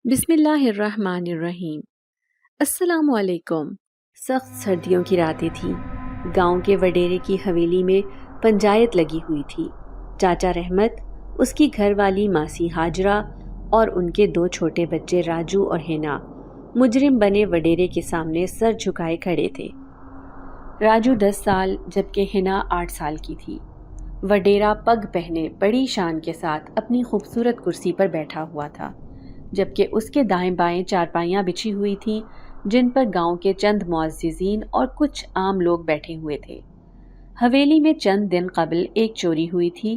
بسم اللہ الرحمن الرحیم۔ السلام علیکم۔ سخت سردیوں کی راتیں تھیں۔ گاؤں کے وڈیرے کی حویلی میں پنجایت لگی ہوئی تھی۔ چاچا رحمت، اس کی گھر والی ماسی ہاجرہ اور ان کے دو چھوٹے بچے راجو اور ہینا مجرم بنے وڈیرے کے سامنے سر جھکائے کھڑے تھے۔ راجو 10 سال جبکہ ہینا 8 سال کی تھی۔ وڈیرا پگ پہنے بڑی شان کے ساتھ اپنی خوبصورت کرسی پر بیٹھا ہوا تھا، جبکہ اس کے دائیں بائیں چارپائیاں بچھی ہوئی تھیں جن پر گاؤں کے چند معززین اور کچھ عام لوگ بیٹھے ہوئے تھے۔ حویلی میں چند دن قبل ایک چوری ہوئی تھی۔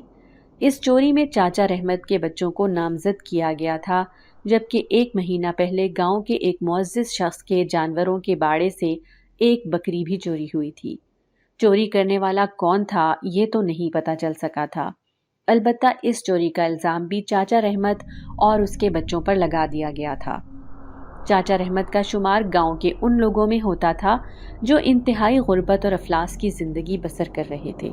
اس چوری میں چاچا رحمت کے بچوں کو نامزد کیا گیا تھا، جبکہ 1 مہینہ پہلے گاؤں کے ایک معزز شخص کے جانوروں کے باڑے سے ایک بکری بھی چوری ہوئی تھی۔ چوری کرنے والا کون تھا یہ تو نہیں پتہ چل سکا تھا، البتہ اس چوری کا الزام بھی چاچا رحمت اور اس کے بچوں پر لگا دیا گیا تھا۔ چاچا رحمت کا شمار گاؤں کے ان لوگوں میں ہوتا تھا جو انتہائی غربت اور افلاس کی زندگی بسر کر رہے تھے،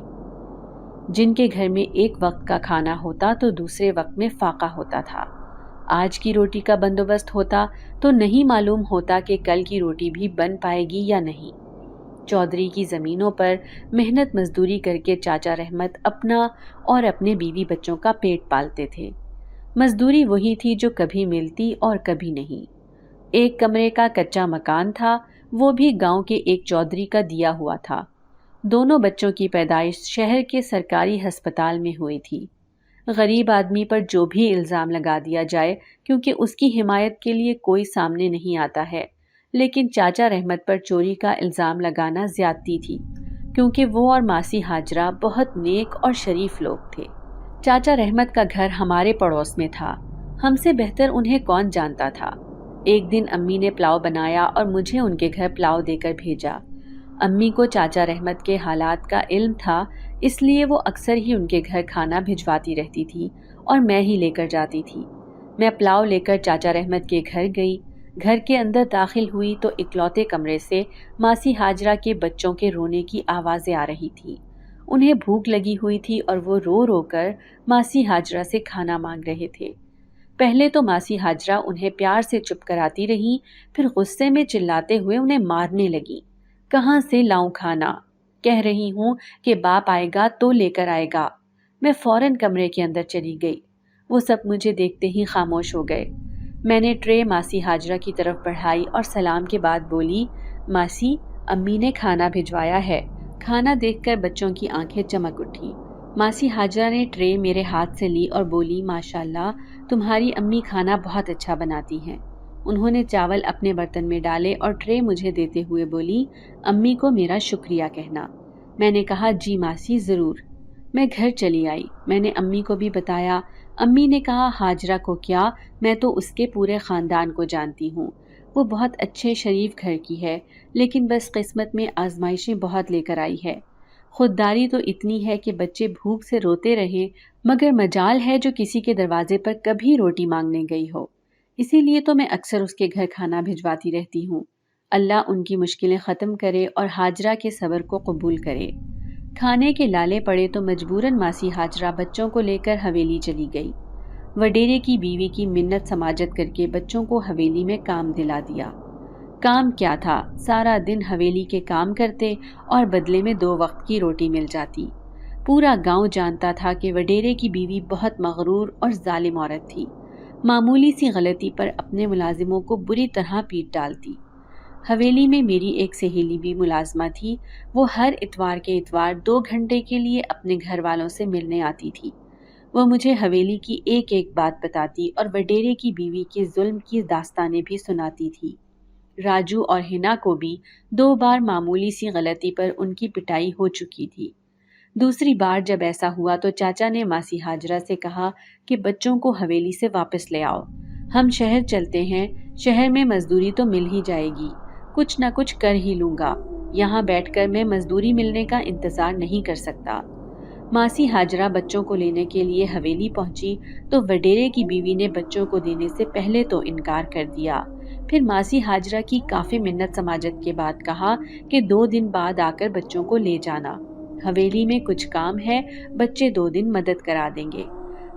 جن کے گھر میں ایک وقت کا کھانا ہوتا تو دوسرے وقت میں فاقہ ہوتا تھا۔ آج کی روٹی کا بندوبست ہوتا تو نہیں معلوم ہوتا کہ کل کی روٹی بھی بن پائے گی یا نہیں۔ چودھری کی زمینوں پر محنت مزدوری کر کے چاچا رحمت اپنا اور اپنے بیوی بچوں کا پیٹ پالتے تھے۔ مزدوری وہی تھی جو کبھی ملتی اور کبھی نہیں۔ ایک کمرے کا کچا مکان تھا، وہ بھی گاؤں کے ایک چودھری کا دیا ہوا تھا۔ دونوں بچوں کی پیدائش شہر کے سرکاری ہسپتال میں ہوئی تھی۔ غریب آدمی پر جو بھی الزام لگا دیا جائے، کیونکہ اس کی حمایت کے لیے کوئی سامنے نہیں آتا ہے، لیکن چاچا رحمت پر چوری کا الزام لگانا زیادتی تھی، کیونکہ وہ اور ماسی ہاجرہ بہت نیک اور شریف لوگ تھے۔ چاچا رحمت کا گھر ہمارے پڑوس میں تھا، ہم سے بہتر انہیں کون جانتا تھا۔ ایک دن امی نے پلاؤ بنایا اور مجھے ان کے گھر پلاؤ دے کر بھیجا۔ امی کو چاچا رحمت کے حالات کا علم تھا، اس لیے وہ اکثر ہی ان کے گھر کھانا بھجواتی رہتی تھی اور میں ہی لے کر جاتی تھی۔ میں پلاؤ لے کر چاچا رحمت کے گھر گئی۔ گھر کے اندر داخل ہوئی تو اکلوتے کمرے سے ماسی ہاجرہ کے بچوں کے رونے کی آوازیں آ رہی تھی۔ انہیں بھوک لگی ہوئی تھی اور وہ رو رو کر ماسی ہاجرہ سے کھانا مانگ رہے تھے۔ پہلے تو ماسی ہاجرہ انہیں پیار سے چپ کراتی رہیں، پھر غصے میں چلاتے ہوئے انہیں مارنے لگی۔ کہاں سے لاؤں کھانا؟ کہہ رہی ہوں کہ باپ آئے گا تو لے کر آئے گا۔ میں فوراً کمرے کے اندر چلی گئی۔ وہ سب مجھے دیکھتے ہی خاموش ہو گئے۔ میں نے ٹرے ماسی ہاجرہ کی طرف بڑھائی اور سلام کے بعد بولی، ماسی، امی نے کھانا بھجوایا ہے۔ کھانا دیکھ کر بچوں کی آنکھیں چمک اٹھی۔ ماسی ہاجرہ نے ٹرے میرے ہاتھ سے لی اور بولی، ماشاءاللہ، تمہاری امی کھانا بہت اچھا بناتی ہیں۔ انہوں نے چاول اپنے برتن میں ڈالے اور ٹرے مجھے دیتے ہوئے بولی، امی کو میرا شکریہ کہنا۔ میں نے کہا، جی ماسی، ضرور۔ میں گھر چلی آئی۔ میں نے امی کو بھی بتایا۔ امی نے کہا، ہاجرہ کو کیا، میں تو اس کے پورے خاندان کو جانتی ہوں۔ وہ بہت اچھے شریف گھر کی ہے، لیکن بس قسمت میں آزمائشیں بہت لے کر آئی ہے۔ خودداری تو اتنی ہے کہ بچے بھوک سے روتے رہیں، مگر مجال ہے جو کسی کے دروازے پر کبھی روٹی مانگنے گئی ہو۔ اسی لیے تو میں اکثر اس کے گھر کھانا بھجواتی رہتی ہوں۔ اللہ ان کی مشکلیں ختم کرے اور ہاجرہ کے صبر کو قبول کرے۔ کھانے کے لالے پڑے تو مجبوراً ماسی ہاجرہ بچوں کو لے کر حویلی چلی گئی۔ وڈیرے کی بیوی کی منت سماجت کر کے بچوں کو حویلی میں کام دلا دیا۔ کام کیا تھا، سارا دن حویلی کے کام کرتے اور بدلے میں 2 وقت کی روٹی مل جاتی۔ پورا گاؤں جانتا تھا کہ وڈیرے کی بیوی بہت مغرور اور ظالم عورت تھی، معمولی سی غلطی پر اپنے ملازموں کو بری طرح پیٹ ڈالتی۔ حویلی میں میری ایک سہیلی بھی ملازمہ تھی، وہ ہر اتوار کے اتوار 2 گھنٹے کے لیے اپنے گھر والوں سے ملنے آتی تھی۔ وہ مجھے حویلی کی ایک ایک بات بتاتی اور وڈیرے کی بیوی کے ظلم کی داستانیں بھی سناتی تھی۔ راجو اور ہینا کو بھی 2 بار معمولی سی غلطی پر ان کی پٹائی ہو چکی تھی۔ دوسری بار جب ایسا ہوا تو چاچا نے ماسی ہاجرہ سے کہا کہ بچوں کو حویلی سے واپس لے آؤ، ہم شہر چلتے ہیں، شہر میں مزدوری تو مل ہی جائے گی، کچھ نہ کچھ کر ہی لوں گا، یہاں بیٹھ کر میں مزدوری ملنے کا انتظار نہیں کر سکتا۔ ماسی ہاجرہ بچوں کو لینے کے لیے حویلی پہنچی تو وڈیرے کی بیوی نے بچوں کو دینے سے پہلے تو انکار کر دیا، پھر ماسی ہاجرہ کی کافی منت سماجت کے بعد کہا کہ 2 دن بعد آ کر بچوں کو لے جانا، حویلی میں کچھ کام ہے، بچے 2 دن مدد کرا دیں گے۔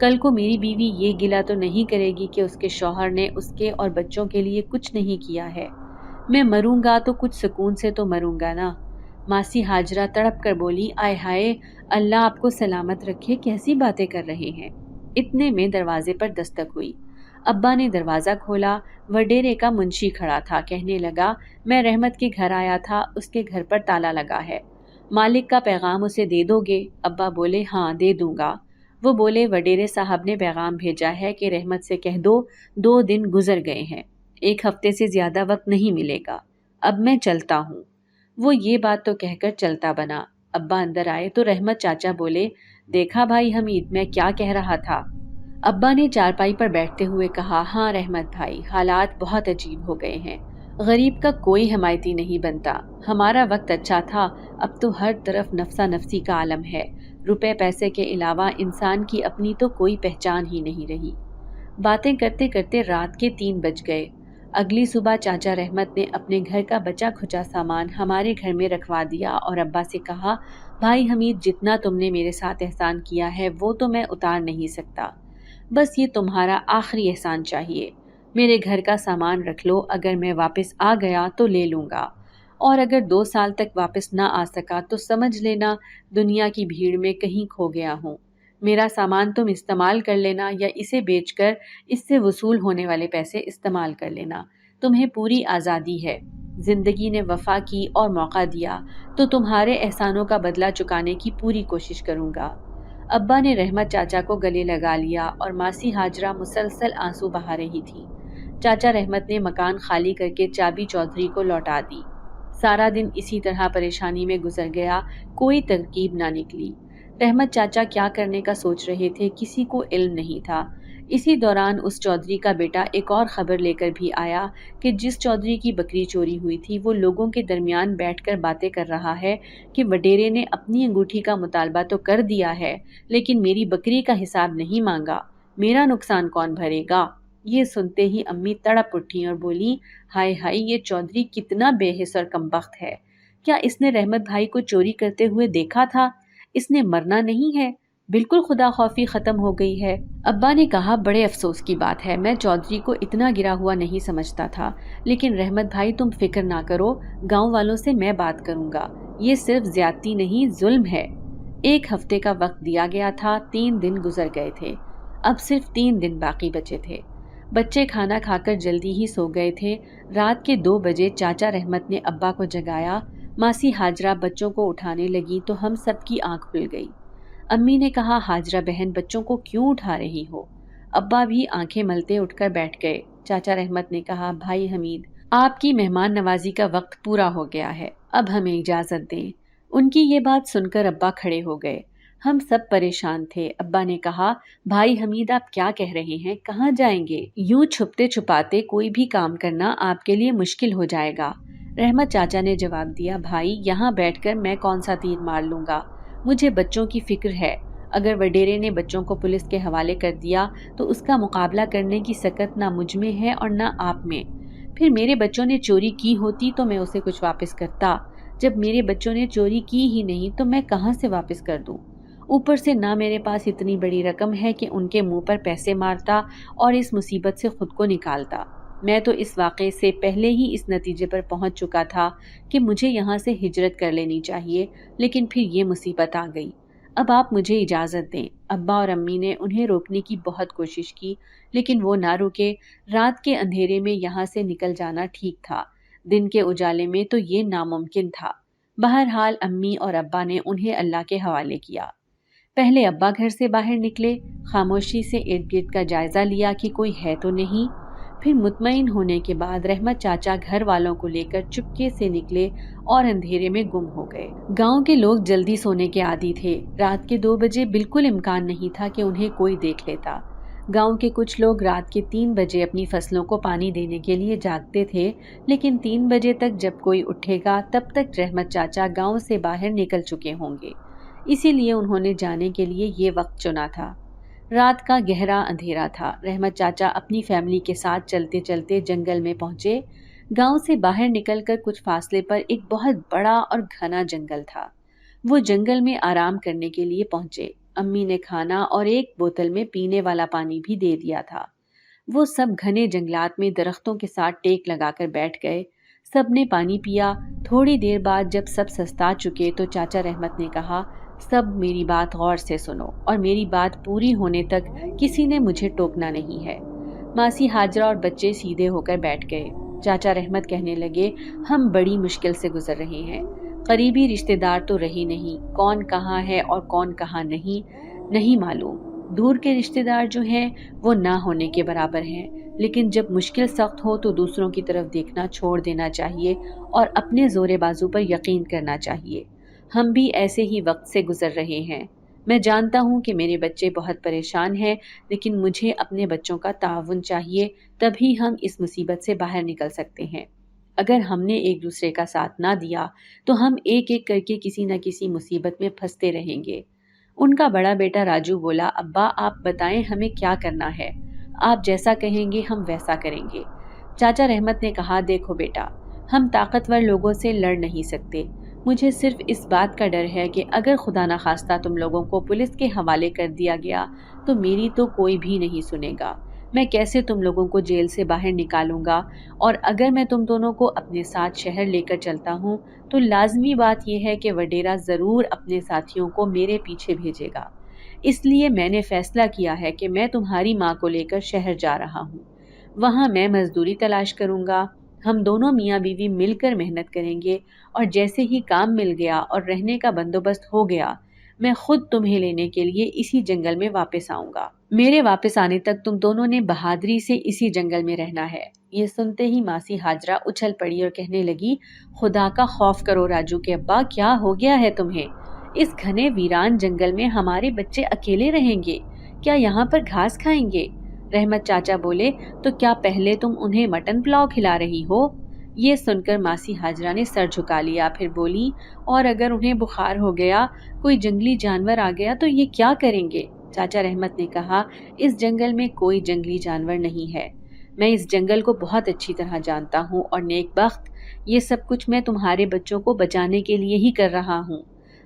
کل کو میری بیوی یہ گلا تو نہیں کرے گی کہ اس کے شوہر نے اس کے اور بچوں کے لیے کچھ نہیں کیا ہے۔ میں مروں گا تو کچھ سکون سے تو مروں گا نا۔ ماسی ہاجرہ تڑپ کر بولی، آئے ہائے، اللہ آپ کو سلامت رکھے، کیسی باتیں کر رہے ہیں۔ اتنے میں دروازے پر دستک ہوئی۔ ابا نے دروازہ کھولا، وڈیرے کا منشی کھڑا تھا، کہنے لگا، میں رحمت کے گھر آیا تھا، اس کے گھر پر تالا لگا ہے، مالک کا پیغام اسے دے دو گے؟ ابا بولے، ہاں دے دوں گا۔ وہ بولے، وڈیرے صاحب نے پیغام بھیجا ہے کہ رحمت سے کہہ دو 2 دن گزر گئے ہیں، 1 ہفتے سے زیادہ وقت نہیں ملے گا، اب میں چلتا ہوں۔ وہ یہ بات تو کہہ کر چلتا بنا۔ ابا اندر آئے تو رحمت چاچا بولے، دیکھا بھائی حمید، میں کیا کہہ رہا تھا؟ ابا نے چارپائی پر بیٹھتے ہوئے کہا، ہاں رحمت بھائی، حالات بہت عجیب ہو گئے ہیں، غریب کا کوئی حمایتی نہیں بنتا۔ ہمارا وقت اچھا تھا، اب تو ہر طرف نفسا نفسی کا عالم ہے، روپے پیسے کے علاوہ انسان کی اپنی تو کوئی پہچان ہی نہیں رہی۔ باتیں کرتے کرتے رات کے 3 بج گئے۔ اگلی صبح چاچا رحمت نے اپنے گھر کا بچا کھچا سامان ہمارے گھر میں رکھوا دیا اور ابا سے کہا، بھائی حمید، جتنا تم نے میرے ساتھ احسان کیا ہے وہ تو میں اتار نہیں سکتا، بس یہ تمہارا آخری احسان چاہیے۔ میرے گھر کا سامان رکھ لو، اگر میں واپس آ گیا تو لے لوں گا، اور اگر 2 سال تک واپس نہ آ سکا تو سمجھ لینا دنیا کی بھیڑ میں کہیں کھو گیا ہوں۔ میرا سامان تم استعمال کر لینا یا اسے بیچ کر اس سے وصول ہونے والے پیسے استعمال کر لینا، تمہیں پوری آزادی ہے۔ زندگی نے وفا کی اور موقع دیا تو تمہارے احسانوں کا بدلہ چکانے کی پوری کوشش کروں گا۔ ابا نے رحمت چاچا کو گلے لگا لیا اور ماسی ہاجرہ مسلسل آنسو بہا رہی تھی۔ چاچا رحمت نے مکان خالی کر کے چابی چودھری کو لوٹا دی۔ سارا دن اسی طرح پریشانی میں گزر گیا، کوئی ترکیب نہ نکلی۔ رحمت چاچا کیا کرنے کا سوچ رہے تھے کسی کو علم نہیں تھا۔ اسی دوران اس چودھری کا بیٹا ایک اور خبر لے کر بھی آیا کہ جس چودھری کی بکری چوری ہوئی تھی وہ لوگوں کے درمیان بیٹھ کر باتیں کر رہا ہے کہ وڈیرے نے اپنی انگوٹھی کا مطالبہ تو کر دیا ہے لیکن میری بکری کا حساب نہیں مانگا، میرا نقصان کون بھرے گا؟ یہ سنتے ہی امی تڑپ اٹھیں اور بولی، ہائے ہائے، یہ چودھری کتنا بے حس اور کمبخت ہے، کیا اس نے رحمت بھائی کو چوری کرتے ہوئے دیکھا تھا؟ اس نے مرنا نہیں ہے، بالکل خدا خوفی ختم ہو گئی ہے۔ ابا نے کہا، بڑے افسوس کی بات ہے، میں چودھری کو اتنا گرا ہوا نہیں سمجھتا تھا، لیکن رحمت بھائی تم فکر نہ کرو، گاؤں والوں سے میں بات کروں گا، یہ صرف زیادتی نہیں ظلم ہے۔ 1 ہفتے کا وقت دیا گیا تھا، 3 دن گزر گئے تھے، اب صرف 3 دن باقی بچے تھے۔ بچے کھانا کھا کر جلدی ہی سو گئے تھے۔ رات کے 2 بجے چاچا رحمت نے ابا کو جگایا، ماسی ہاجرہ بچوں کو اٹھانے لگی تو ہم سب کی آنکھ کھل گئی۔ امی نے کہا، ہاجرہ بہن، بچوں کو کیوں اٹھا رہی ہو؟ ابا بھی آنکھیں ملتے اٹھ کر بیٹھ گئے۔ چاچا رحمت نے کہا، بھائی حمید، آپ کی مہمان نوازی کا وقت پورا ہو گیا ہے، اب ہمیں اجازت دیں۔ ان کی یہ بات سن کر ابا کھڑے ہو گئے۔ ہم سب پریشان تھے۔ ابا نے کہا، بھائی حمید، آپ کیا کہہ رہے ہیں، کہاں جائیں گے؟ یوں چھپتے چھپاتے کوئی بھی کام کرنا آپ کے لیے مشکل ہو جائے گا۔ رحمت چاچا نے جواب دیا، بھائی، یہاں بیٹھ کر میں کون سا تیر مار لوں گا، مجھے بچوں کی فکر ہے، اگر وڈیرے نے بچوں کو پولیس کے حوالے کر دیا تو اس کا مقابلہ کرنے کی سکت نہ مجھ میں ہے اور نہ آپ میں۔ پھر میرے بچوں نے چوری کی ہوتی تو میں اسے کچھ واپس کرتا، جب میرے بچوں نے چوری کی ہی نہیں تو میں کہاں سے واپس کر دوں؟ اوپر سے نہ میرے پاس اتنی بڑی رقم ہے کہ ان کے منہ پر پیسے مارتا اور اس مصیبت سے خود کو نکالتا۔ میں تو اس واقعے سے پہلے ہی اس نتیجے پر پہنچ چکا تھا کہ مجھے یہاں سے ہجرت کر لینی چاہیے، لیکن پھر یہ مصیبت آ گئی۔ اب آپ مجھے اجازت دیں۔ ابا اور امی نے انہیں روکنے کی بہت کوشش کی لیکن وہ نہ رکے۔ رات کے اندھیرے میں یہاں سے نکل جانا ٹھیک تھا، دن کے اجالے میں تو یہ ناممکن تھا۔ بہرحال امی اور ابا نے انہیں اللہ کے حوالے کیا۔ پہلے ابا گھر سے باہر نکلے، خاموشی سے ارد گرد کا جائزہ لیا کہ کوئی ہے تو نہیں۔ پھر مطمئن ہونے کے بعد رحمت چاچا گھر والوں کو لے کر چپکے سے نکلے اور اندھیرے میں گم ہو گئے۔ گاؤں کے لوگ جلدی سونے کے عادی تھے۔ رات کے 2 بجے بالکل امکان نہیں تھا کہ انہیں کوئی دیکھ لیتا۔ گاؤں کے کچھ لوگ رات کے 3 بجے اپنی فصلوں کو پانی دینے کے لیے جاگتے تھے، لیکن 3 بجے تک جب کوئی اٹھے گا تب تک رحمت چاچا گاؤں سے باہر نکل چکے ہوں گے، اسی لیے انہوں نے جانے کے لیے یہ وقت چنا تھا۔ رات کا گہرا اندھیرا تھا۔ رحمت چاچا اپنی فیملی کے ساتھ چلتے چلتے جنگل میں پہنچے۔ گاؤں سے باہر نکل کر کچھ فاصلے پر ایک بہت بڑا اور گھنا جنگل تھا۔ وہ جنگل میں آرام کرنے کے لیے پہنچے۔ امی نے کھانا اور ایک بوتل میں پینے والا پانی بھی دے دیا تھا۔ وہ سب گھنے جنگلات میں درختوں کے ساتھ ٹیک لگا کر بیٹھ گئے۔ سب نے پانی پیا۔ تھوڑی دیر بعد جب سب سستا چکے تو چاچا رحمت نے کہا، سب میری بات غور سے سنو اور میری بات پوری ہونے تک کسی نے مجھے ٹوکنا نہیں ہے۔ ماسی ہاجرہ اور بچے سیدھے ہو کر بیٹھ گئے۔ چاچا رحمت کہنے لگے، ہم بڑی مشکل سے گزر رہے ہیں۔ قریبی رشتہ دار تو رہی نہیں، کون کہاں ہے اور کون کہاں نہیں معلوم۔ دور کے رشتہ دار جو ہیں وہ نہ ہونے کے برابر ہیں، لیکن جب مشکل سخت ہو تو دوسروں کی طرف دیکھنا چھوڑ دینا چاہیے اور اپنے زور بازو پر یقین کرنا چاہیے۔ ہم بھی ایسے ہی وقت سے گزر رہے ہیں۔ میں جانتا ہوں کہ میرے بچے بہت پریشان ہیں، لیکن مجھے اپنے بچوں کا تعاون چاہیے، تبھی ہم اس مصیبت سے باہر نکل سکتے ہیں۔ اگر ہم نے ایک دوسرے کا ساتھ نہ دیا تو ہم ایک ایک کر کے کسی نہ کسی مصیبت میں پھنستے رہیں گے۔ ان کا بڑا بیٹا راجو بولا، ابا آپ بتائیں ہمیں کیا کرنا ہے؟ آپ جیسا کہیں گے ہم ویسا کریں گے۔ چاچا رحمت نے کہا، دیکھو بیٹا، ہم طاقتور لوگوں سے لڑ نہیں سکتے۔ مجھے صرف اس بات کا ڈر ہے کہ اگر خدا نخواستہ تم لوگوں کو پولیس کے حوالے کر دیا گیا تو میری تو کوئی بھی نہیں سنے گا۔ میں کیسے تم لوگوں کو جیل سے باہر نکالوں گا؟ اور اگر میں تم دونوں کو اپنے ساتھ شہر لے کر چلتا ہوں تو لازمی بات یہ ہے کہ وڈیرا ضرور اپنے ساتھیوں کو میرے پیچھے بھیجے گا۔ اس لیے میں نے فیصلہ کیا ہے کہ میں تمہاری ماں کو لے کر شہر جا رہا ہوں۔ وہاں میں مزدوری تلاش کروں گا۔ ہم دونوں میاں بیوی مل کر محنت کریں گے اور جیسے ہی کام مل گیا اور رہنے کا بندوبست ہو گیا، میں خود تمہیں لینے کے لیے اسی جنگل میں واپس آؤں گا۔ میرے واپس آنے تک تم دونوں نے بہادری سے اسی جنگل میں رہنا ہے۔ یہ سنتے ہی ماسی ہاجرہ اچھل پڑی اور کہنے لگی، خدا کا خوف کرو راجو کے ابا، کیا ہو گیا ہے تمہیں؟ اس گھنے ویران جنگل میں ہمارے بچے اکیلے رہیں گے؟ کیا یہاں پر گھاس کھائیں گے؟ رحمت چاچا بولے، تو کیا پہلے تم انہیں مٹن پلاؤ کھلا رہی ہو؟ یہ سن کر ماسی ہاجرہ نے سر جھکا لیا، پھر بولی، اور اگر انہیں بخار ہو گیا، کوئی جنگلی جانور آ گیا تو یہ کیا کریں گے؟ چاچا رحمت نے کہا، اس جنگل میں کوئی جنگلی جانور نہیں ہے۔ میں اس جنگل کو بہت اچھی طرح جانتا ہوں اور نیک بخت، یہ سب کچھ میں تمہارے بچوں کو بچانے کے لیے ہی کر رہا ہوں۔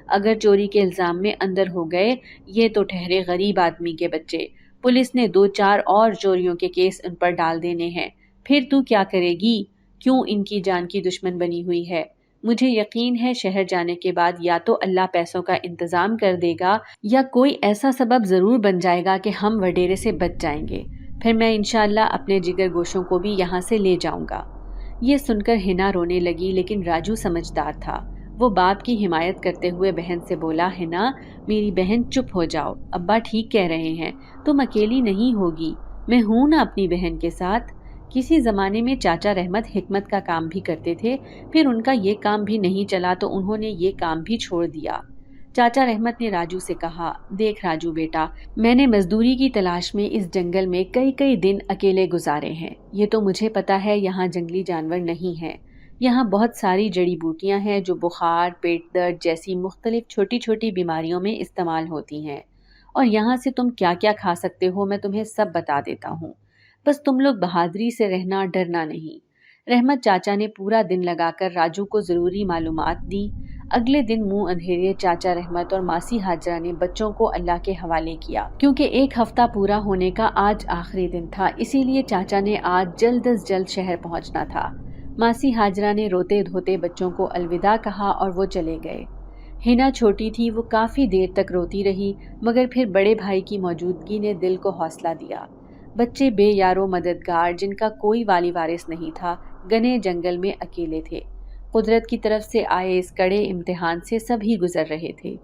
اگر چوری کے الزام میں اندر ہو گئے، یہ تو ٹھہرے غریب آدمی کے بچے، پولیس نے 2-4 اور چوریوں کے کیس ان پر ڈال دینے ہیں، پھر تو کیا کرے گی؟ کیوں ان کی جان کی دشمن بنی ہوئی ہے؟ مجھے یقین ہے شہر جانے کے بعد یا تو اللہ پیسوں کا انتظام کر دے گا یا کوئی ایسا سبب ضرور بن جائے گا کہ ہم وڈیرے سے بچ جائیں گے، پھر میں انشاءاللہ اپنے جگر گوشوں کو بھی یہاں سے لے جاؤں گا۔ یہ سن کر ہنا رونے لگی، لیکن راجو سمجھدار تھا۔ وہ باپ کی حمایت کرتے ہوئے بہن سے بولا، ہنا میری بہن چپ ہو جاؤ، ابا ٹھیک کہہ رہے ہیں، تم اکیلی نہیں ہوگی، میں ہوں نا اپنی بہن کے ساتھ۔ کسی زمانے میں چاچا رحمت حکمت کا کام بھی کرتے تھے، پھر ان کا یہ کام بھی نہیں چلا تو انہوں نے یہ کام بھی چھوڑ دیا۔ چاچا رحمت نے راجو سے کہا، دیکھ راجو بیٹا، میں نے مزدوری کی تلاش میں اس جنگل میں کئی دن اکیلے گزارے ہیں۔ یہ تو مجھے پتا ہے یہاں جنگلی جانور نہیں ہیں۔ یہاں بہت ساری جڑی بوٹیاں ہیں جو بخار، پیٹ درد جیسی مختلف چھوٹی چھوٹی بیماریوں میں استعمال ہوتی ہیں، اور یہاں سے تم کیا کیا کھا سکتے ہو میں تمہیں سب بتا دیتا ہوں، بس تم لوگ بہادری سے رہنا، ڈرنا نہیں۔ رحمت چاچا نے پورا دن لگا کر راجو کو ضروری معلومات دی۔ اگلے دن منہ اندھیرے چاچا رحمت اور ماسی ہاجرہ نے بچوں کو اللہ کے حوالے کیا، کیونکہ 1 ہفتہ پورا ہونے کا آج آخری دن تھا، اسی لیے چاچا نے آج جلد از جلد شہر پہنچنا تھا۔ ماسی ہاجرہ نے روتے دھوتے بچوں کو الوداع کہا اور وہ چلے گئے۔ ہنا چھوٹی تھی، وہ کافی دیر تک روتی رہی، مگر پھر بڑے بھائی کی موجودگی نے دل کو حوصلہ دیا۔ بچے بے یارو مددگار، جن کا کوئی والی وارث نہیں تھا، گھنے جنگل میں اکیلے تھے۔ قدرت کی طرف سے آئے اس کڑے امتحان سے سب ہی گزر رہے تھے۔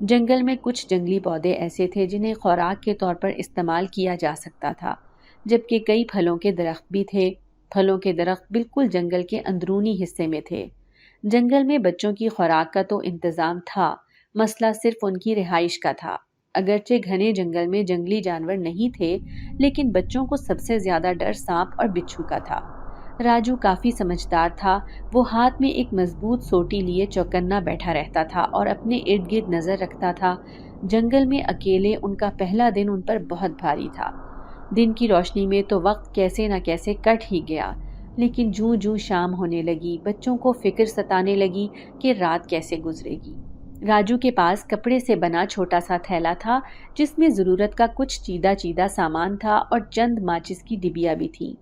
جنگل میں کچھ جنگلی پودے ایسے تھے جنہیں خوراک کے طور پر استعمال کیا جا سکتا تھا، جبکہ کئی پھلوں کے درخت بھی تھے۔ پھلوں کے درخت بالکل جنگل کے اندرونی حصے میں تھے۔ جنگل میں بچوں کی خوراک کا تو انتظام تھا، مسئلہ صرف ان کی رہائش کا تھا۔ اگرچہ گھنے جنگل میں جنگلی جانور نہیں تھے، لیکن بچوں کو سب سے زیادہ ڈر سانپ اور بچھو کا تھا۔ راجو کافی سمجھدار تھا، وہ ہاتھ میں ایک مضبوط سوٹی لیے چوکنا بیٹھا رہتا تھا اور اپنے ارد گرد نظر رکھتا تھا۔ جنگل میں اکیلے ان کا پہلا دن ان پر بہت بھاری تھا۔ دن کی روشنی میں تو وقت کیسے نہ کیسے کٹ ہی گیا، لیکن جوں جوں شام ہونے لگی، بچوں کو فکر ستانے لگی کہ رات کیسے گزرے گی۔ راجو کے پاس کپڑے سے بنا چھوٹا سا تھیلا تھا جس میں ضرورت کا کچھ چیدہ چیدہ سامان تھا اور چند ماچس کی ڈبیاں بھی تھیں۔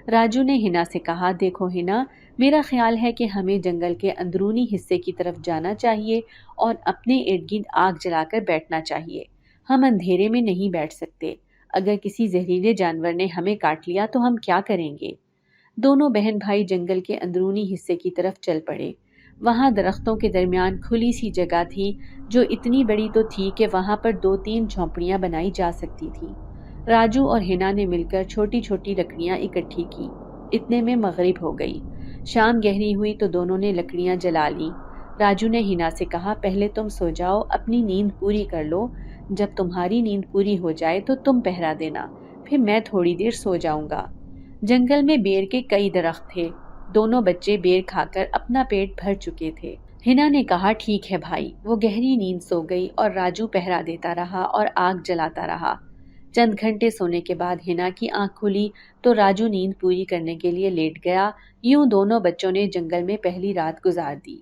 راجو نے ہنا سے کہا، دیکھو ہنا، میرا خیال ہے کہ ہمیں جنگل کے اندرونی حصے کی طرف جانا چاہیے اور اپنے ارد گرد آگ جلا کر بیٹھنا چاہیے۔ ہم اندھیرے میں نہیں بیٹھ سکتے۔ اگر کسی زہریلے جانور نے ہمیں کاٹ لیا تو ہم کیا کریں گے؟ دونوں بہن بھائی جنگل کے اندرونی حصے کی طرف چل پڑے۔ وہاں درختوں کے درمیان کھلی سی جگہ تھی جو اتنی بڑی تو تھی کہ وہاں پر 2-3 جھونپڑیاں بنائی جا سکتی تھی۔ راجو اور ہنا نے مل کر چھوٹی چھوٹی لکڑیاں اکٹھی کی۔ اتنے میں مغرب ہو گئی۔ شام گہری ہوئی تو دونوں نے لکڑیاں جلا لیں۔ راجو نے ہنا سے کہا، پہلے تم سو جاؤ، اپنی نیند پوری کر لو۔ جب تمہاری نیند پوری ہو جائے تو تم پہرا دینا، پھر میں تھوڑی دیر سو جاؤں گا۔ جنگل میں بیر کے کئی درخت تھے۔ دونوں بچے بیر کھا کر اپنا پیٹ بھر چکے تھے۔ ہنا نے کہا، ٹھیک ہے بھائی۔ وہ گہری نیند سو گئی اور راجو پہرا دیتا رہا اور آگ جلاتا رہا۔ چند گھنٹے سونے کے بعد ہنا کی آنکھ کھلی تو راجو نیند پوری کرنے کے لیے لیٹ گیا۔ یوں دونوں بچوں نے جنگل میں پہلی رات گزار دی۔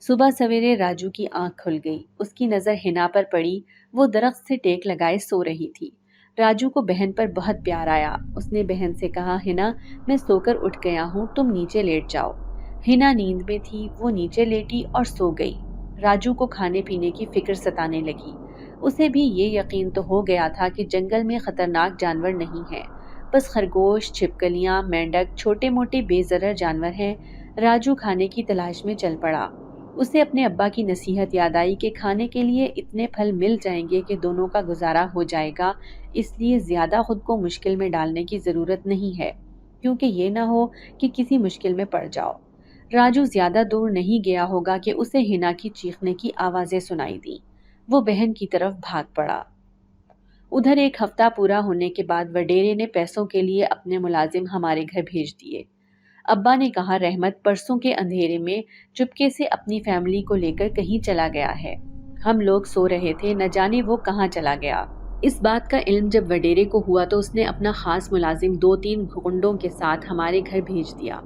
صبح سویرے راجو کی آنکھ کھل گئی۔ اس کی نظر ہنا پر پڑی۔ وہ درخت سے ٹیک لگائے سو رہی تھی۔ راجو کو بہن پر بہت پیار آیا۔ اس نے بہن سے کہا، ہنا، میں سو کر اٹھ گیا ہوں، تم نیچے لیٹ جاؤ۔ ہنا نیند میں تھی، وہ نیچے لیٹی اور سو گئی۔ راجو کو کھانے پینے کی فکر ستانے لگی۔ اسے بھی یہ یقین تو ہو گیا تھا کہ جنگل میں خطرناک جانور نہیں ہیں، بس خرگوش، چھپکلیاں، مینڈک، چھوٹے موٹے بے ضرر جانور ہیں۔ راجو کھانے کی تلاش میں چل پڑا۔ اسے اپنے ابا کی نصیحت یاد آئی کہ کھانے کے لیے اتنے پھل مل جائیں گے کہ دونوں کا گزارا ہو جائے گا، اس لیے زیادہ خود کو مشکل میں ڈالنے کی ضرورت نہیں ہے، کیونکہ یہ نہ ہو کہ کسی مشکل میں پڑ جاؤ۔ راجو زیادہ دور نہیں گیا ہوگا کہ اسے ہنا کی چیخنے کی آوازیں سنائی دیں۔ وہ بہن کی طرف بھاگ پڑا۔ ادھر ایک ہفتہ پورا ہونے کے بعد وڈیرے نے پیسوں کے لیے اپنے ملازم ہمارے گھر بھیج دیے۔ ابا نے کہا، رحمت پرسوں کے اندھیرے میں چپکے سے اپنی فیملی کو لے کر کہیں چلا گیا ہے۔ ہم لوگ سو رہے تھے، نہ جانے وہ کہاں چلا گیا۔ اس بات کا علم جب وڈیرے کو ہوا تو اس نے اپنا خاص ملازم 2-3 گنڈوں کے ساتھ ہمارے گھر بھیج دیا۔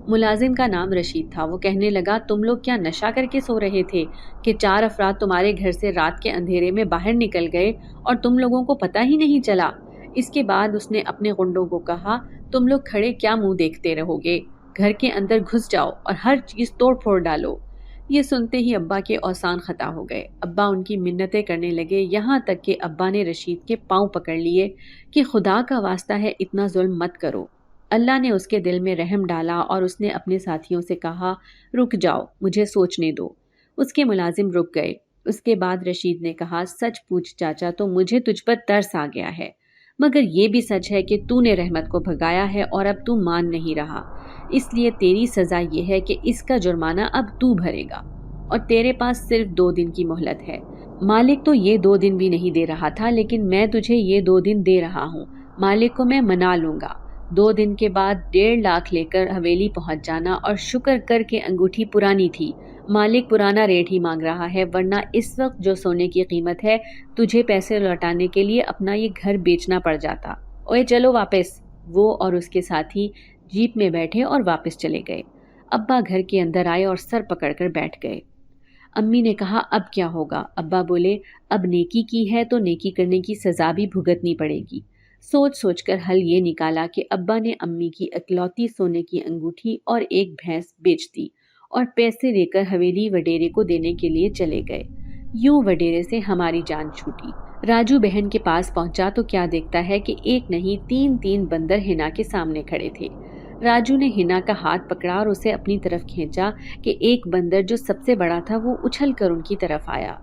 ملازم کا نام رشید تھا۔ وہ کہنے لگا، تم لوگ کیا نشہ کر کے سو رہے تھے کہ 4 افراد تمہارے گھر سے رات کے اندھیرے میں باہر نکل گئے اور تم لوگوں کو پتہ ہی نہیں چلا؟ اس کے بعد اس نے اپنے گنڈوں کو کہا، تم لوگ کھڑے کیا منہ دیکھتے رہو گے؟ گھر کے اندر گھس جاؤ اور ہر چیز توڑ پھوڑ ڈالو۔ یہ سنتے ہی ابا کے اوسان خطا ہو گئے۔ ابا ان کی منتیں کرنے لگے، یہاں تک کہ ابا نے رشید کے پاؤں پکڑ لیے کہ خدا کا واسطہ ہے اتنا ظلم مت کرو۔ اللہ نے اس کے دل میں رحم ڈالا اور اس نے اپنے ساتھیوں سے کہا، رک جاؤ، مجھے سوچنے دو۔ اس کے ملازم رک گئے۔ اس کے بعد رشید نے کہا، سچ پوچھ چاچا تو مجھے تجھ پر ترس آ گیا ہے، مگر یہ بھی سچ ہے کہ تو نے رحمت کو بھگایا ہے اور اب تو مان نہیں رہا، اس لیے تیری سزا یہ ہے کہ اس کا جرمانہ اب تو بھرے گا اور تیرے پاس صرف 2 دن کی مہلت ہے۔ مالک تو یہ 2 دن بھی نہیں دے رہا تھا، لیکن میں تجھے یہ 2 دن دے رہا ہوں۔ مالک کو میں منا لوں گا۔ 2 دن کے بعد 1.5 لاکھ لے کر حویلی پہنچ جانا اور شکر کر کے انگوٹھی پرانی تھی، مالک پرانا ریٹ ہی مانگ رہا ہے، ورنہ اس وقت جو سونے کی قیمت ہے تجھے پیسے لوٹانے کے لیے اپنا یہ گھر بیچنا پڑ جاتا۔ اوے چلو واپس۔ وہ اور اس کے ساتھی جیپ میں بیٹھے اور واپس چلے گئے۔ ابا گھر کے اندر آئے اور سر پکڑ کر بیٹھ گئے۔ امی نے کہا، اب کیا ہوگا؟ ابا بولے، اب نیکی کی ہے تو نیکی کرنے کی سزا بھی بھگتنی پڑے گی۔ سوچ سوچ کر حل یہ نکالا کہ ابا نے امی کی اکلوتی سونے کی انگوٹھی اور ایک بھینس بیچ دی اور پیسے لے کر حویلی وڈیرے کو دینے کے لیے چلے گئے۔ یوں وڈیرے سے ہماری جان چھوٹی۔ راجو بہن کے پاس پہنچا تو کیا دیکھتا ہے کہ ایک نہیں 3 بندر ہنا کے سامنے کھڑے تھے۔ راجو نے ہنا کا ہاتھ پکڑا اور اسے اپنی طرف کھینچا کہ ایک بندر جو سب سے بڑا تھا وہ اچھل کر ان کی طرف آیا۔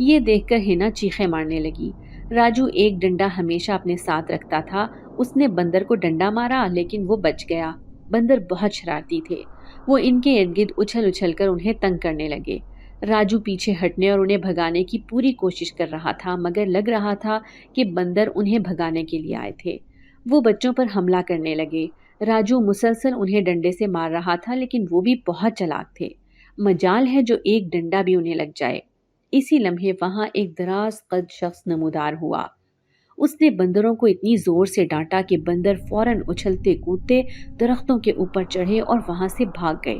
یہ دیکھ کر ہنا چیخیں مارنے لگی۔ راجو ایک ڈنڈا ہمیشہ اپنے ساتھ رکھتا تھا۔ اس نے بندر کو ڈنڈا مارا لیکن وہ بچ گیا۔ بندر بہت شرارتی تھے۔ وہ ان کے ارد گرد اچھل اچھل کر انہیں تنگ کرنے لگے۔ راجو پیچھے ہٹنے اور انہیں بھگانے کی پوری کوشش کر رہا تھا، مگر لگ رہا تھا کہ بندر انہیں بھگانے کے لیے آئے تھے۔ وہ بچوں پر حملہ کرنے لگے۔ راجو مسلسل انہیں ڈنڈے سے مار رہا تھا، لیکن وہ بھی بہت چلاک تھے۔ مجال ہے جو ایک ڈنڈا بھی انہیں لگ جائے۔ اسی لمحے وہاں ایک دراز قد شخص نمودار ہوا۔ اس نے بندروں کو اتنی زور سے ڈانٹا کہ بندر فوراً اچھلتے کودتے درختوں کے اوپر چڑھے اور وہاں سے بھاگ گئے۔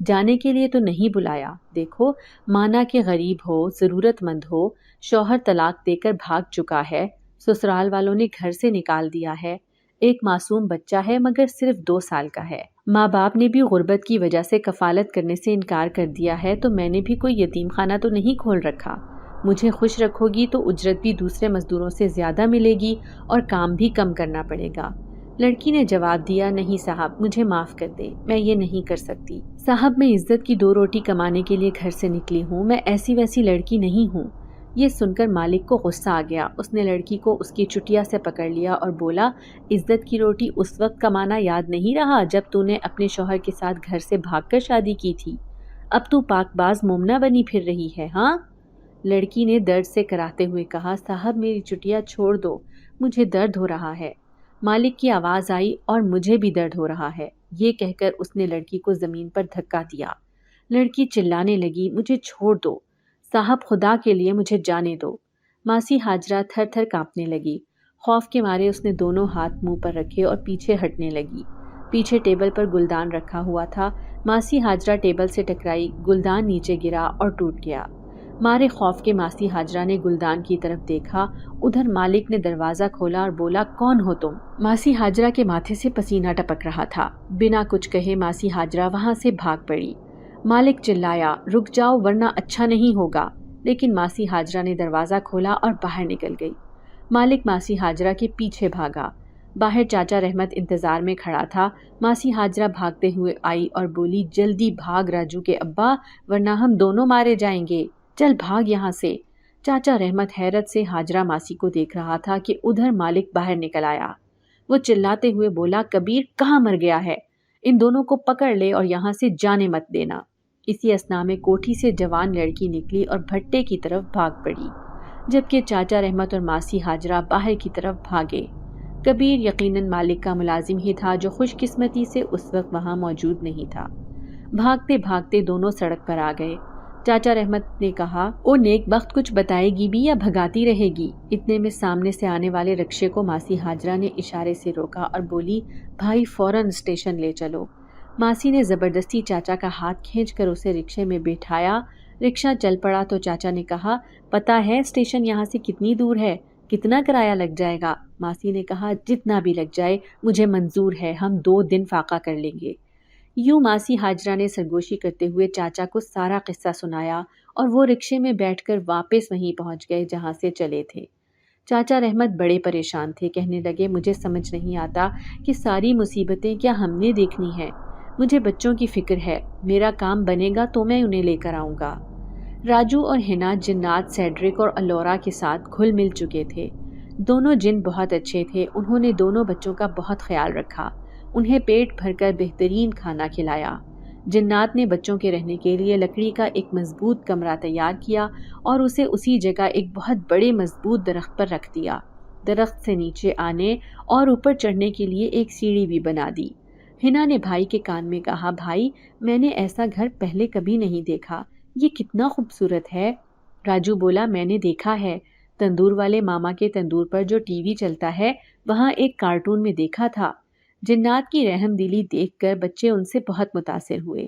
جانے کے لیے تو نہیں بلایا، دیکھو مانا کہ غریب ہو، ضرورت مند ہو، شوہر طلاق دے کر بھاگ چکا ہے، سسرال والوں نے گھر سے نکال دیا ہے، ایک معصوم بچہ ہے مگر صرف 2 سال کا ہے، ماں باپ نے بھی غربت کی وجہ سے کفالت کرنے سے انکار کر دیا ہے، تو میں نے بھی کوئی یتیم خانہ تو نہیں کھول رکھا، مجھے خوش رکھو گی تو اجرت بھی دوسرے مزدوروں سے زیادہ ملے گی اور کام بھی کم کرنا پڑے گا۔ لڑکی نے جواب دیا، نہیں صاحب مجھے معاف کر دیں، میں یہ نہیں کر سکتی، صاحب میں عزت کی 2 روٹی کمانے کے لیے گھر سے نکلی ہوں، میں ایسی ویسی لڑکی نہیں ہوں۔ یہ سن کر مالک کو غصہ آ گیا، اس نے لڑکی کو اس کی چٹیا سے پکڑ لیا اور بولا، عزت کی روٹی اس وقت کمانا یاد نہیں رہا جب تو نے اپنے شوہر کے ساتھ گھر سے بھاگ کر شادی کی تھی، اب تو پاک باز مومنہ بنی پھر رہی ہے ہاں؟ لڑکی نے درد سے کراتے ہوئے کہا، صاحب میری چٹیا چھوڑ دو، مجھے درد ہو رہا ہے۔ مالک کی آواز آئی، اور مجھے بھی درد ہو رہا ہے، یہ کہہ کر اس نے لڑکی کو زمین پر دھکا دیا۔ لڑکی چلانے لگی، مجھے چھوڑ دو، صاحب خدا کے لیے مجھے جانے دو۔ ماسی حاجرہ تھر تھر کانپنے لگی، خوف کے مارے اس نے دونوں ہاتھ منہ پر رکھے اور پیچھے ہٹنے لگی۔ پیچھے ٹیبل پر گلدان رکھا ہوا تھا، ماسی حاجرہ ٹیبل سے ٹکرائی، گلدان نیچے گرا اور ٹوٹ گیا۔ مارے خوف کے ماسی حاجرہ نے گلدان کی طرف دیکھا، ادھر مالک نے دروازہ کھولا اور بولا، کون ہو تم؟ ماسی حاجرہ کے ماتھے سے پسینہ ٹپک رہا تھا، بنا کچھ کہے ماسی حاجرہ وہاں سے بھاگ پڑی۔ مالک چلایا، رک جاؤ ورنہ اچھا نہیں ہوگا، لیکن ماسی حاجرہ نے دروازہ کھولا اور باہر نکل گئی۔ مالک ماسی حاجرہ کے پیچھے بھاگا، باہر چاچا رحمت انتظار میں کھڑا تھا۔ ماسی حاجرہ بھاگتے ہوئے آئی اور بولی، جلدی بھاگ راجو کے ابا، ورنہ ہم دونوں مارے جائیں گے، چل بھاگ یہاں سے۔ چاچا رحمت حیرت سے حاجرہ ماسی کو دیکھ رہا تھا کہ ادھر مالک باہر نکل آیا۔ وہ چلاتے ہوئے بولا، کبیر کہاں مر گیا ہے؟ ان دونوں کو پکڑ لے اور یہاں سے جانے مت دینا۔ اسی اثنا میں کوٹھی سے جوان لڑکی نکلی اور بھٹے کی طرف بھاگ پڑی، جبکہ چاچا رحمت اور ماسی حاجرہ باہر کی طرف بھاگے۔ کبیر یقیناً مالک کا ملازم ہی تھا جو خوش قسمتی سے اس وقت وہاں موجود نہیں تھا۔ بھاگتے بھاگتے دونوں سڑک پر آ گئے۔ چاچا رحمت نے کہا، او نیک بخت کچھ بتائے گی بھی یا بھگاتی رہے گی؟ اتنے میں سامنے سے آنے والے رکشے کو ماسی حاجرہ نے اشارے سے روکا اور بولی، بھائی فوراً اسٹیشن لے چلو۔ ماسی نے زبردستی چاچا کا ہاتھ کھینچ کر اسے رکشے میں بٹھایا۔ رکشہ چل پڑا تو چاچا نے کہا، پتہ ہے اسٹیشن یہاں سے کتنی دور ہے؟ کتنا کرایہ لگ جائے گا؟ ماسی نے کہا، جتنا بھی لگ جائے مجھے منظور ہے، ہم 2 دن فاقہ کر لیں گے۔ یوں ماسی حاجرہ نے سرگوشی کرتے ہوئے چاچا کو سارا قصہ سنایا اور وہ رکشے میں بیٹھ کر واپس وہیں پہنچ گئے جہاں سے چلے تھے۔ چاچا رحمت بڑے پریشان تھے، کہنے لگے، مجھے سمجھ نہیں آتا کہ ساری مصیبتیں کیا ہم نے دیکھنی ہیں؟ مجھے بچوں کی فکر ہے، میرا کام بنے گا تو میں انہیں لے کر آؤں گا۔ راجو اور ہنا جنات سیڈرک اور الورا کے ساتھ گھل مل چکے تھے۔ دونوں جن بہت اچھے تھے، انہوں نے دونوں بچوں کا بہت خیال رکھا، انہیں پیٹ بھر کر بہترین کھانا کھلایا۔ جنات نے بچوں کے رہنے کے لیے لکڑی کا ایک مضبوط کمرہ تیار کیا اور اسے اسی جگہ ایک بہت بڑے مضبوط درخت پر رکھ دیا۔ درخت سے نیچے آنے اور اوپر چڑھنے کے لیے ایک سیڑھی بھی بنا دی۔ ہنا نے بھائی کے کان میں کہا، بھائی میں نے ایسا گھر پہلے کبھی نہیں دیکھا، یہ کتنا خوبصورت ہے۔ راجو بولا، میں نے دیکھا ہے، تندور والے ماما کے تندور پر جو ٹی وی چلتا ہے وہاں ایک کارٹون میں دیکھا تھا۔ جنات کی رحم دلی دیکھ کر بچے ان سے بہت متاثر ہوئے۔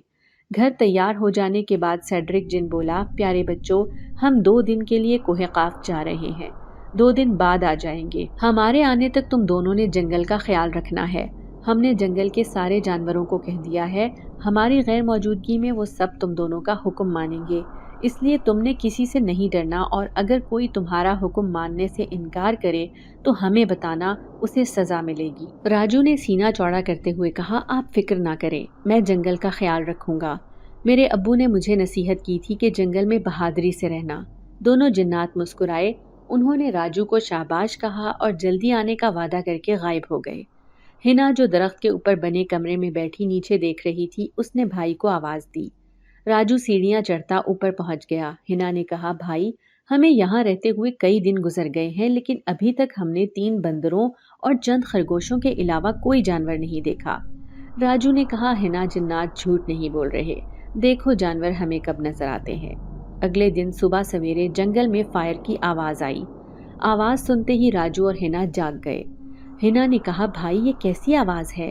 گھر تیار ہو جانے کے بعد سیڈرک جن بولا، پیارے بچوں، ہم 2 دن کے لیے کوہ قاف جا رہے ہیں، 2 دن بعد آ جائیں گے۔ ہمارے آنے تک تم دونوں نے جنگل کا خیال رکھنا ہے۔ ہم نے جنگل کے سارے جانوروں کو کہہ دیا ہے، ہماری غیر موجودگی میں وہ سب تم دونوں کا حکم مانیں گے، اس لیے تم نے کسی سے نہیں ڈرنا، اور اگر کوئی تمہارا حکم ماننے سے انکار کرے تو ہمیں بتانا، اسے سزا ملے گی۔ راجو نے سینہ چوڑا کرتے ہوئے کہا، آپ فکر نہ کریں، میں جنگل کا خیال رکھوں گا۔ میرے ابو نے مجھے نصیحت کی تھی کہ جنگل میں بہادری سے رہنا۔ دونوں جنات مسکرائے، انہوں نے راجو کو شاباش کہا اور جلدی آنے کا وعدہ کر کے غائب ہو گئے۔ ہنا جو درخت کے اوپر بنے کمرے میں بیٹھی نیچے دیکھ رہی تھی، اس نے بھائی کو آواز دی۔ راجو سیڑھیاں چڑھتا اوپر پہنچ گیا۔ ہنا نے کہا، بھائی ہمیں یہاں رہتے ہوئے کئی دن گزر گئے ہیں، لیکن ابھی تک ہم نے 3 بندروں اور چند خرگوشوں کے علاوہ کوئی جانور نہیں دیکھا۔ راجو نے کہا، ہنا جنات جھوٹ نہیں بول رہے، دیکھو جانور ہمیں کب نظر آتے ہیں۔ اگلے دن صبح سویرے جنگل میں فائر کی آواز آئی۔ آواز سنتے ہی راجو اور ہنا جاگ گئے۔ ہنا نے کہا، بھائی یہ کیسی آواز ہے؟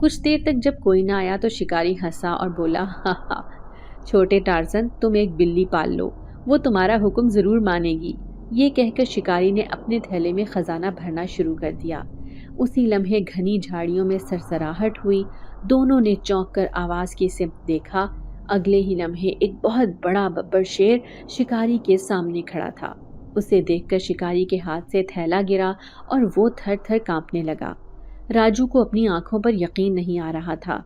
کچھ دیر تک جب کوئی نہ آیا تو شکاری ہنسا اور بولا، ہاں ہاں چھوٹے ٹارزن، تم ایک بلی پال لو، وہ تمہارا حکم ضرور مانے گی۔ یہ کہہ کر شکاری نے اپنے تھیلے میں خزانہ بھرنا شروع کر دیا۔ اسی لمحے گھنی جھاڑیوں میں سرسراہٹ ہوئی، دونوں نے چونک کر آواز کی سمت دیکھا۔ اگلے ہی لمحے ایک بہت بڑا ببر شیر شکاری کے سامنے کھڑا تھا۔ اسے دیکھ کر شکاری کے ہاتھ سے تھیلا گرا اور وہ تھر تھر کانپنے لگا۔ راجو کو اپنی آنکھوں پر یقین نہیں آ رہا تھا۔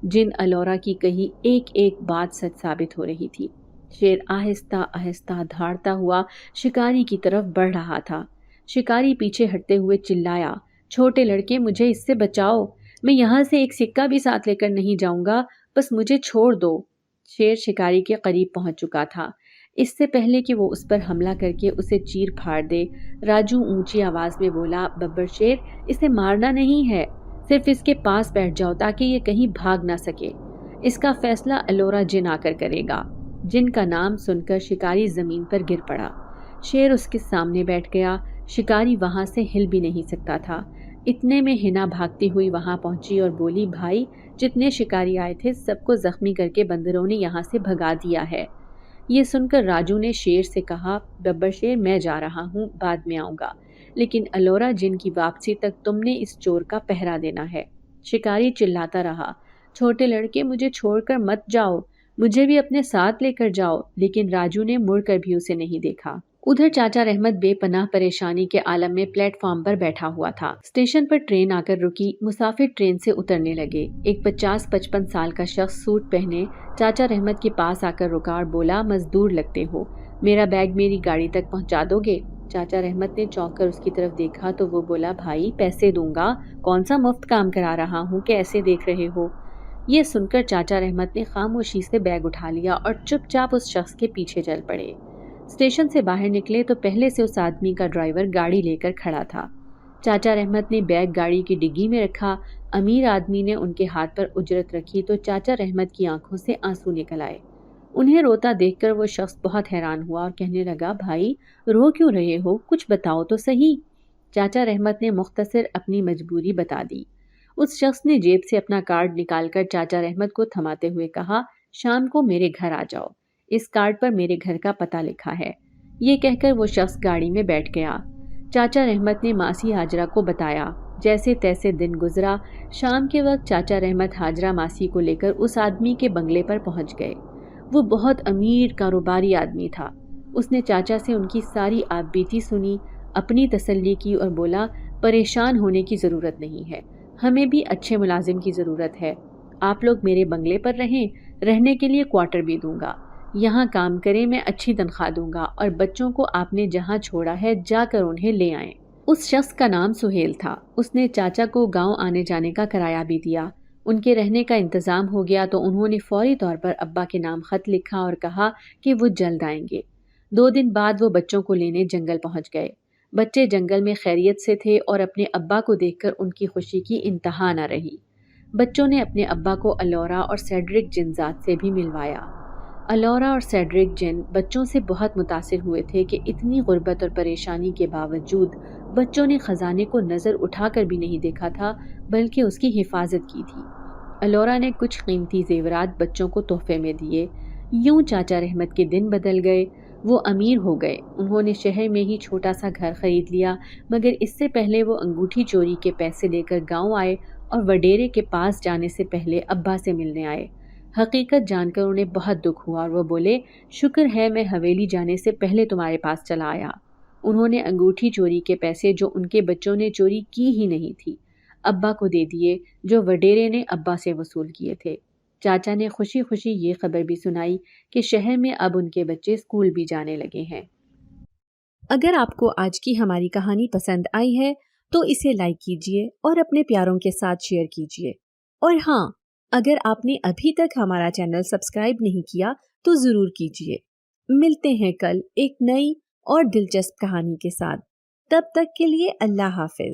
جن الورا کی کہی ایک ایک بات سچ ثابت ہو رہی تھی۔ شیر آہستہ آہستہ دھاڑتا ہوا شکاری کی طرف بڑھ رہا تھا۔ شکاری پیچھے ہٹتے ہوئے چلایا، چھوٹے لڑکے مجھے اس سے بچاؤ، میں یہاں سے ایک سکہ بھی ساتھ لے کر نہیں جاؤں گا، بس مجھے چھوڑ دو۔ شیر شکاری کے قریب پہنچ چکا تھا۔ اس سے پہلے کہ وہ اس پر حملہ کر کے اسے چیر پھاڑ دے، راجو اونچی آواز میں بولا، ببر شیر، اسے مارنا نہیں ہے، صرف اس کے پاس بیٹھ جاؤ تاکہ یہ کہیں بھاگ نہ سکے۔ اس کا فیصلہ الورا جن آ کر کرے گا۔ جن کا نام سن کر شکاری زمین پر گر پڑا۔ شیر اس کے سامنے بیٹھ گیا۔ شکاری وہاں سے ہل بھی نہیں سکتا تھا۔ اتنے میں ہنا بھاگتی ہوئی وہاں پہنچی اور بولی، بھائی، جتنے شکاری آئے تھے سب کو زخمی کر کے بندروں نے یہاں سے بھگا دیا ہے۔ یہ سن کر راجو نے شیر سے کہا، ببر شیر، میں جا رہا ہوں، بعد میں آؤں گا، لیکن الورا جن کی واپسی تک تم نے اس چور کا پہرا دینا ہے۔ شکاری چلاتا رہا، چھوٹے لڑکے مجھے چھوڑ کر مت جاؤ، مجھے بھی اپنے ساتھ لے کر جاؤ، لیکن راجو نے مڑ کر بھی اسے نہیں دیکھا۔ ادھر چاچا رحمت بے پناہ پریشانی کے عالم میں پلیٹ فارم پر بیٹھا ہوا تھا۔ اسٹیشن پر ٹرین آ کر رکی، مسافر ٹرین سے اترنے لگے۔ ایک 50-55 سال کا شخص سوٹ پہنے چاچا رحمت کے پاس آ کر رکا اور بولا، مزدور لگتے ہو، میرا بیگ میری گاڑی تک پہنچا دو گے؟ چاچا رحمت نے چونک کر اس کی طرف دیکھا تو وہ بولا، بھائی پیسے دوں گا، کون سا مفت کام کرا رہا ہوں کہ ایسے دیکھ رہے ہو؟ یہ سن کر چاچا رحمت نے خاموشی سے بیگ اٹھا لیا اور چپ چاپ اس شخص کے پیچھے چل پڑے۔ اسٹیشن سے باہر نکلے تو پہلے سے اس آدمی کا ڈرائیور گاڑی لے کر کھڑا تھا۔ چاچا رحمت نے بیگ گاڑی کی ڈگی میں رکھا۔ امیر آدمی نے ان کے ہاتھ پر اجرت رکھی تو چاچا رحمت کی آنکھوں سے آنسو نکل آئے۔ انہیں روتا دیکھ کر وہ شخص بہت حیران ہوا اور کہنے لگا، بھائی رو کیوں رہے ہو؟ کچھ بتاؤ تو صحیح۔ چاچا رحمت نے مختصر اپنی مجبوری بتا دی۔ اس شخص نے جیب سے اپنا کارڈ نکال کر چاچا رحمت کو تھماتے ہوئے کہا، شام کو میرے گھر آ جاؤ، اس کارڈ پر میرے گھر کا پتہ لکھا ہے۔ یہ کہہ کر وہ شخص گاڑی میں بیٹھ گیا۔ چاچا رحمت نے ماسی ہاجرہ کو بتایا۔ جیسے تیسے دن گزرا۔ شام کے وقت چاچا رحمت ہاجرہ ماسی کو لے کر اس آدمی کے بنگلے پر پہنچ گئے۔ وہ بہت امیر کاروباری آدمی تھا۔ اس نے چاچا سے ان کی ساری آپ بیتی سنی، اپنی تسلی کی اور بولا، پریشان ہونے کی ضرورت نہیں ہے، ہمیں بھی اچھے ملازم کی ضرورت ہے، آپ لوگ میرے بنگلے پر رہیں، رہنے کے لیے کوارٹر بھی دوں گا، یہاں کام کریں، میں اچھی تنخواہ دوں گا، اور بچوں کو آپ نے جہاں چھوڑا ہے جا کر انہیں لے آئیں۔ اس شخص کا نام سہیل تھا۔ اس نے چاچا کو گاؤں آنے جانے کا کرایہ بھی دیا۔ ان کے رہنے کا انتظام ہو گیا تو انہوں نے فوری طور پر ابا کے نام خط لکھا اور کہا کہ وہ جلد آئیں گے۔ 2 دن بعد وہ بچوں کو لینے جنگل پہنچ گئے۔ بچے جنگل میں خیریت سے تھے اور اپنے ابا کو دیکھ کر ان کی خوشی کی انتہا نہ رہی۔ بچوں نے اپنے ابا کو الورا اور سیڈرک جن ذات سے بھی ملوایا۔ الورا اور سیڈرک جن بچوں سے بہت متاثر ہوئے تھے کہ اتنی غربت اور پریشانی کے باوجود بچوں نے خزانے کو نظر اٹھا کر بھی نہیں دیکھا تھا بلکہ اس کی حفاظت کی تھی۔ الورا نے کچھ قیمتی زیورات بچوں کو تحفے میں دیے۔ یوں چاچا رحمت کے دن بدل گئے۔ وہ امیر ہو گئے۔ انہوں نے شہر میں ہی چھوٹا سا گھر خرید لیا، مگر اس سے پہلے وہ انگوٹھی چوری کے پیسے لے کر گاؤں آئے اور وڈیرے کے پاس جانے سے پہلے ابا سے ملنے آئے۔ حقیقت جان کر انہیں بہت دکھ ہوا اور وہ بولے، شکر ہے میں حویلی جانے سے پہلے تمہارے پاس چلا آیا۔ انہوں نے انگوٹھی چوری کے پیسے جو ان کے بچوں نے چوری کی ہی نہیں تھی ابا کو دے دیے، جو وڈیرے نے ابا سے وصول کیے تھے۔ چاچا نے خوشی خوشی یہ خبر بھی سنائی کہ شہر میں اب ان کے بچے اسکول بھی جانے لگے ہیں۔ اگر آپ کو آج کی ہماری کہانی پسند آئی ہے تو اسے لائک کیجیے اور اپنے پیاروں کے ساتھ شیئر کیجیے، اور ہاں، اگر آپ نے ابھی تک ہمارا چینل سبسکرائب نہیں کیا تو ضرور کیجیے۔ ملتے ہیں کل ایک نئی اور دلچسپ کہانی کے ساتھ، تب تک کے لیے اللہ حافظ۔